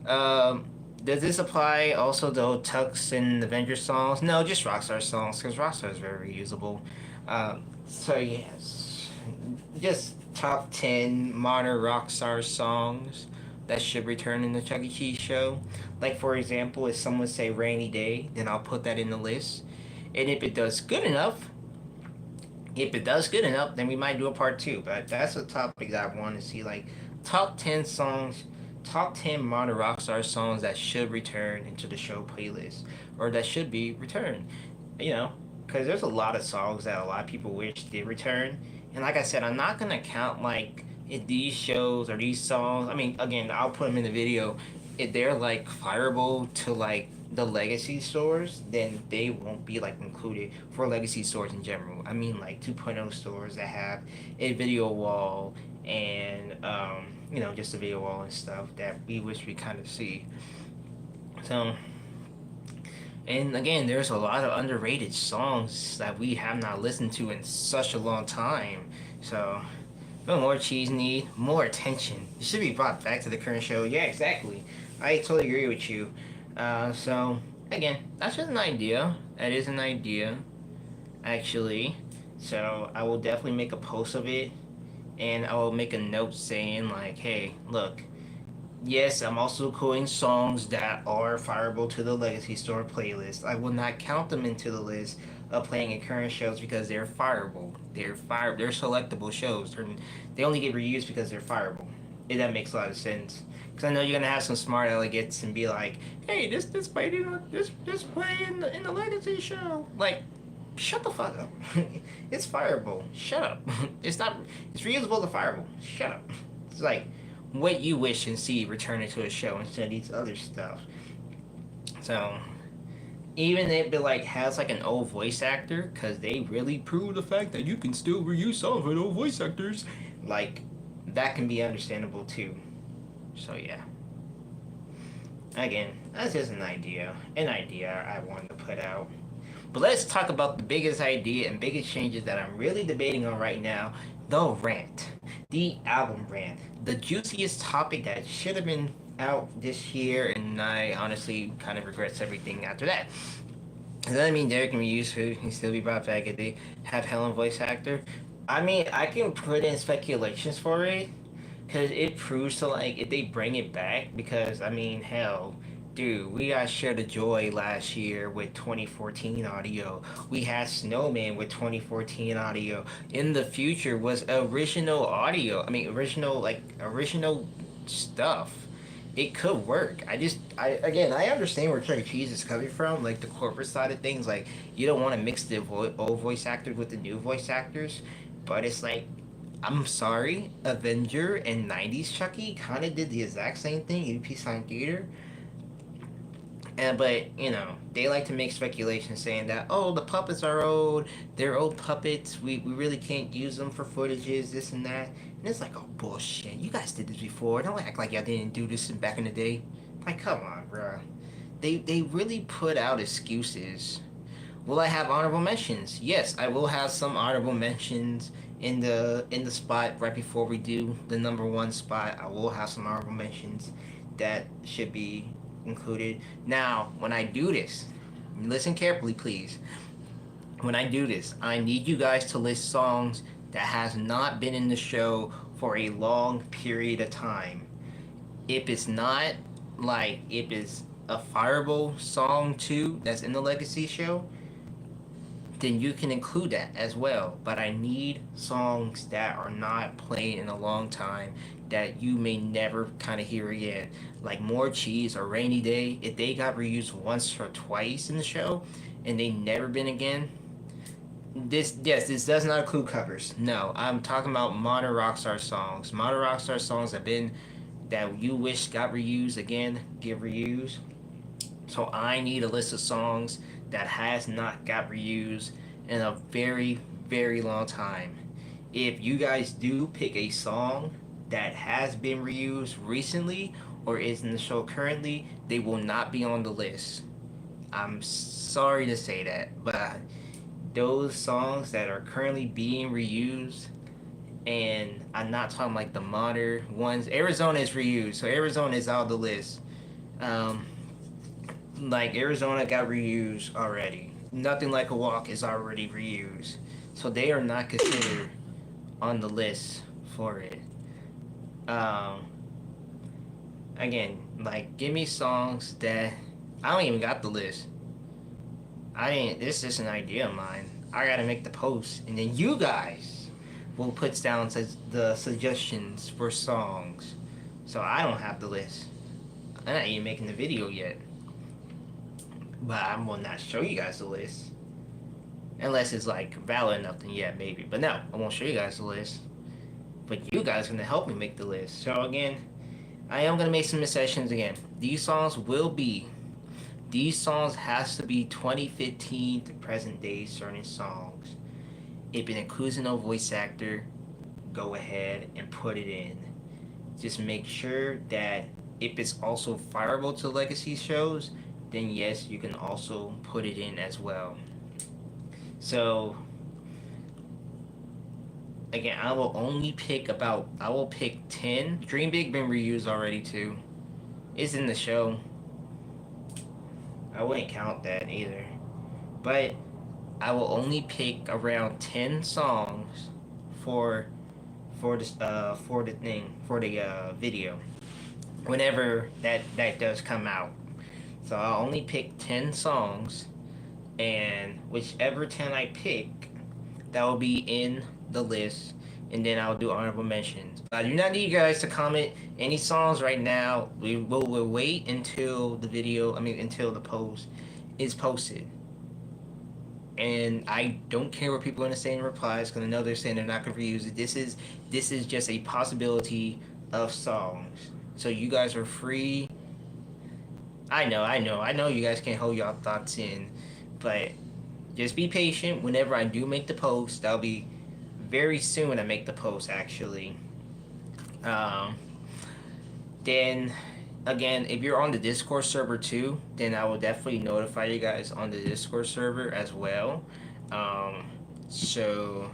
Does this apply also to Tux and Avengers songs? No, just Rockstar songs, because Rockstar is very reusable. So yes, just top 10 modern Rockstar songs that should return in the Chuck E. Cheese show. Like, for example, if someone say Rainy Day, then I'll put that in the list. And if it does good enough, then we might do a part 2. But that's a topic that I want to see, like top 10 songs, top 10 modern Rockstar songs that should return into the show playlist, or that should be returned. You know, because there's a lot of songs that a lot of people wish did return. And like I said, I'm not gonna count like if these shows or these songs. I mean, again, I'll put them in the video. If they're like fireable to like the legacy stores, then they won't be like included for legacy stores in general. I mean, like 2.0 stores that have a video wall and you know, just a video wall and stuff that we wish we kind of see. So, and again, there's a lot of underrated songs that we have not listened to in such a long time. So, no more cheese need, more attention. It should be brought back to the current show. Yeah, exactly. I totally agree with you. So, again, that's just an idea. That is an idea, actually. So, I will definitely make a post of it. And I will make a note saying, like, hey, look, yes, I'm also including songs that are fireable to the Legacy Store playlist. I will not count them into the list of playing in current shows because they're fireable. They're selectable shows. They only get reused because they're fireable. If that makes a lot of sense. Because I know you're gonna have some smart delegates and be like, hey, this play in the Legacy show. Like, shut the fuck up. It's fireable. Shut up. It's reusable to fireable. Shut up. It's like what you wish and see return it to a show instead of these other stuff. So even if it like has like an old voice actor, because they really prove the fact that you can still reuse songs with old voice actors, like that can be understandable too. So yeah. Again, that's just an idea I wanted to put out. But let's talk about the biggest idea and biggest changes that I'm really debating on right now. The rant. The album rant. The juiciest topic that should have been out this year, and I honestly kind of regrets everything after that. Does that mean Derek can be used to and still be brought back if they have Helen voice actor? I mean, I can put in speculations for it, because it proves to, like, if they bring it back, because, I mean, hell, dude, we got Share the Joy last year with 2014 audio. We had Snowman with 2014 audio. In the future was original audio. I mean, original stuff. It could work. I understand where Chuck E. Cheese is coming from, like the corporate side of things. Like, you don't want to mix the old voice actors with the new voice actors, but it's like, I'm sorry, Avenger and 90s Chucky kind of did the exact same thing in Peace Sign Theater. But, you know, they like to make speculation saying that, oh, the puppets are old, they're old puppets, we really can't use them for footages, this and that. And it's like, oh, bullshit, you guys did this before. Don't act like y'all didn't do this back in the day. Like, come on, bro. they really put out excuses. Will I have honorable mentions? Yes, I will have some honorable mentions in the spot right before we do the number one spot. I will have some honorable mentions that should be included. Now, when I do this, listen carefully, please. When I do this, I need you guys to list songs that has not been in the show for a long period of time. If it's not, like, if it's a Fireball song too that's in the Legacy show, then you can include that as well. But I need songs that are not played in a long time that you may never kind of hear again. Like More Cheese or Rainy Day, if they got reused once or twice in the show and they never been again. This does not include covers. No, I'm talking about modern Rockstar songs. Modern Rockstar songs have been that you wish got reused again, get reused. So I need a list of songs that has not got reused in a very, very long time. If you guys do pick a song that has been reused recently or is in the show currently, they will not be on the list. I'm sorry to say that, but those songs that are currently being reused, and I'm not talking like the modern ones. Arizona is reused, so Arizona is out of the list. Like Arizona got reused already. Nothing Like a Walk is already reused, so they are not considered on the list for it. Again, like give me songs that I don't even got the list. I didn't. This is an idea of mine. I gotta make the post, and then you guys will put down the suggestions for songs. So I don't have the list. I'm not even making the video yet. But I will not show you guys the list. Unless it's like valid enough, then yeah, maybe. But no, I won't show you guys the list. But you guys are gonna help me make the list. So again, I am gonna make some sessions again. These songs has to be 2015 to present day certain songs. If it includes no voice actor, go ahead and put it in. Just make sure that if it's also fireable to legacy shows, then yes, you can also put it in as well. So again, I will pick 10. Dream Big been reused already too. It's in the show. I wouldn't count that either. But I will only pick around 10 songs for the video. Whenever that does come out. So I'll only pick 10 songs, and whichever 10 I pick, that will be in the list, and then I'll do honorable mentions. I do not need you guys to comment any songs right now. We'll wait until the until the post is posted. And I don't care what people are gonna say in replies, because I know they're saying they're not gonna reuse it. This is just a possibility of songs. So you guys are free. I know you guys can't hold y'all thoughts in, but just be patient. Whenever I do make the post, that'll be very soon when I make the post actually. Then again, if you're on the Discord server too, then I will definitely notify you guys on the Discord server as well. So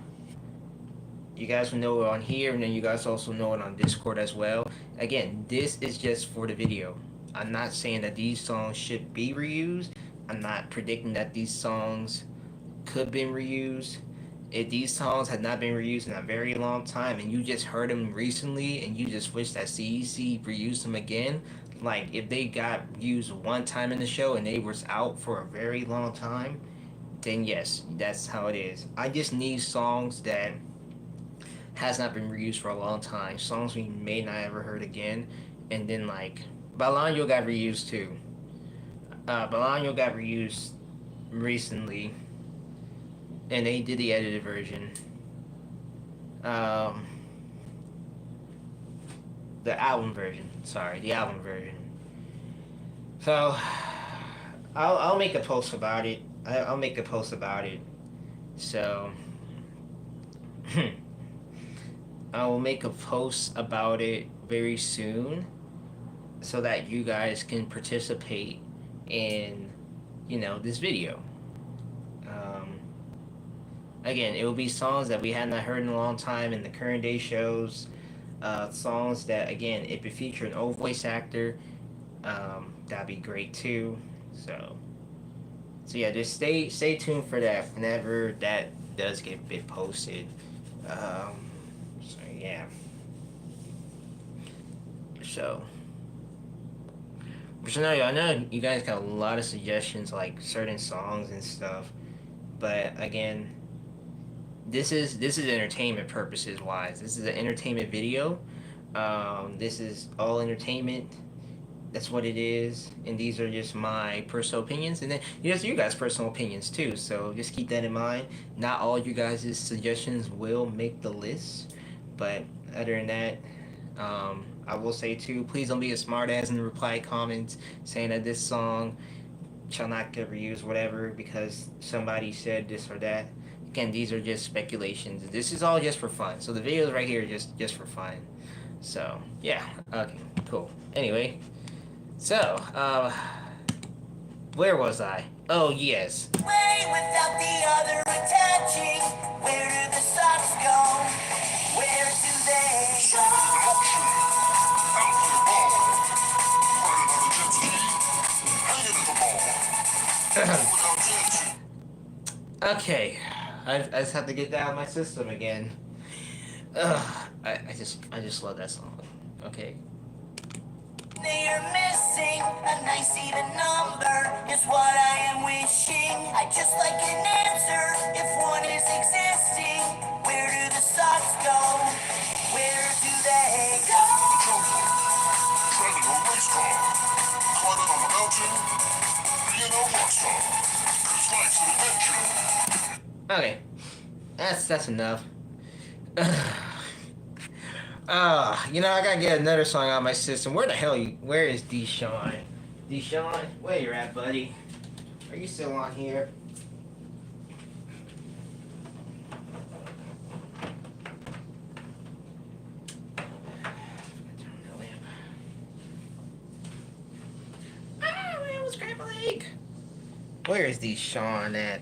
you guys will know it on here, and then you guys also know it on Discord as well. Again, this is just for the video. I'm not saying that these songs should be reused. I'm not predicting that these songs could have been reused. If these songs had not been reused in a very long time and you just heard them recently and you just wish that CEC reused them again, like if they got used one time in the show and they was out for a very long time, then yes, that's how it is. I just need songs that has not been reused for a long time. Songs we may not ever heard again. And then like Balanyo got reused too. Balanyo got reused recently, and they did the edited version. The album version. Sorry, the album version. So I'll make a post about it. I'll make a post about it. So I will make a post about it very soon, so that you guys can participate in, this video. Again, it will be songs that we had not heard in a long time in the current day shows. Songs that, again, if it feature an old voice actor, that'd be great too. So yeah, just stay tuned for that whenever that does get posted. So yeah. So I know you guys got a lot of suggestions, like certain songs and stuff, but again, this is entertainment purposes wise. This is an entertainment video. This is all entertainment. That's what it is, and these are just my personal opinions, and then you guys' personal opinions too. So just keep that in mind. Not all you guys' suggestions will make the list, but other than that, I will say too, please don't be a smartass in the reply comments saying that this song shall not get reused, whatever, because somebody said this or that. Again, these are just speculations. This is all just for fun. So the videos right here are just for fun. So yeah, okay, cool. Anyway, so where was I? Oh yes. Way without the other attaching. Where do the socks go? Where do they go? Okay, I just have to get that out of my system again. I just love that song. Okay. They are missing a nice even number is what I am wishing. I just like an answer if one is existing. Where do the socks go? Where do they go? Driving a race car, climbing on a mountain, being a rock star. 'Cause life's an adventure. Okay, that's enough. I gotta get another song out of my system. Where is Deshaun? Deshaun, where you at, buddy? Are you still on here? Man, what's grab a leg? Where is Deshaun at?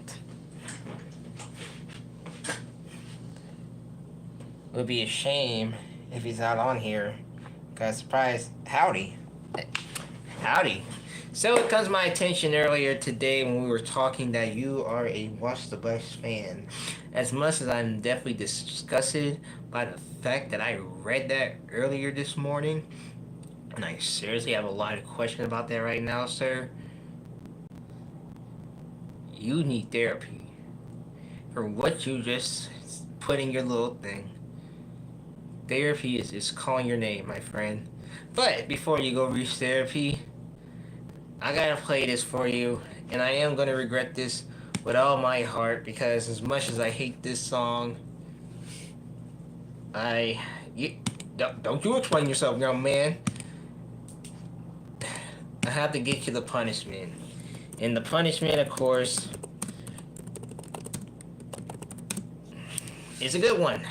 It would be a shame if he's not on here. Cause surprise, howdy. So it comes to my attention earlier today when we were talking that you are a Watch the Bus fan. As much as I'm definitely disgusted by the fact that I read that earlier this morning, and I seriously have a lot of questions about that right now, sir. You need therapy for what you just put in your little thing. Therapy is calling your name, my friend. But before you go reach therapy, I gotta play this for you, and I am gonna regret this with all my heart, because as much as I hate this song, don't you explain yourself, young man. I have to get you the punishment. And the punishment, of course, is a good one.